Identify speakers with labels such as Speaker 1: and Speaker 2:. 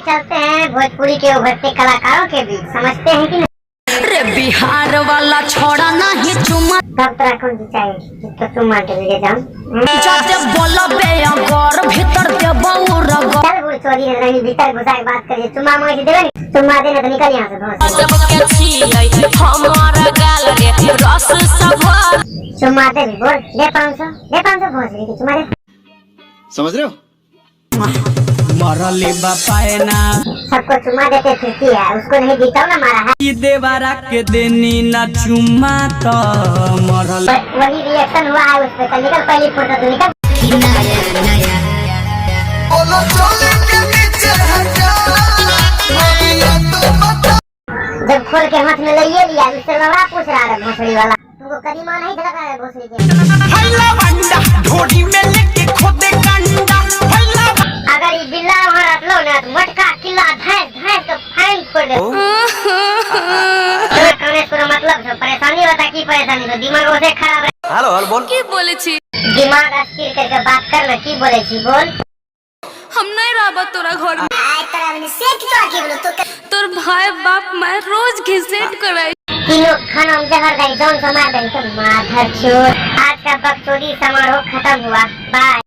Speaker 1: चलते हैं भोजपुरी के उभरते कलाकारों के बीच, समझते हैं कि नहीं?
Speaker 2: रे बिहार वाला छोड़ा नहीं चुमा
Speaker 1: सब तरह कौन सी चाहिए तो चुम्मा के लिए जाऊं
Speaker 2: जब बोलबे अगर भीतर के बउर
Speaker 1: चल बुढ़ चोरी है रही भीतर घुसा के बात करिए चुम्मा मांगे देवे नहीं चुम्मा देना तो निकल यहाँ से भोंस
Speaker 2: सबके छियै हमारा गाल रे रस सब
Speaker 1: चुम्मा दे भी बोल दे 500 भोंस की चुम्मा दे
Speaker 3: समझ रहे हो?
Speaker 4: मरले बापाए ना
Speaker 1: सबको चुम्मा देते फिरती है उसको नहीं जीता ना मारा है
Speaker 4: देवरा के देनी ना चुम्मा तो मरल
Speaker 1: वही रिएक्शन हुआ है उस पे कल निकल पहली फोटो तो निकल जब खोल के हाथ में ले लिया उससे लड़ा पूछ रहा है भोसड़ी वाला तुमको करीमा नहीं झलक रहा है भोसड़ी के
Speaker 4: फैला बंडा ढोड़ी में लेके खोदे कंडा फैला
Speaker 1: अगर ये बिल्ला वहाँ रख लो ना तो मटका किला धैस तो फाइन फोड़ दे कहने सुनो मतलब जो परेशानी बता की परेशानी तो दिमाग उसे खराब है
Speaker 4: हेलो हेलो बोल
Speaker 2: की बोले छी
Speaker 1: दिमाग अस्थिर करके बात कर ना की बोले छी बोल
Speaker 2: हम नहीं रहब तोरा घर में तोर भाई बाप मैं रोज घिसेट कराई
Speaker 1: तीनों खाना में जहर गई जौन समार गई तो माधर चोर आज का बकचोदी समारोह खत्म हुआ बाय।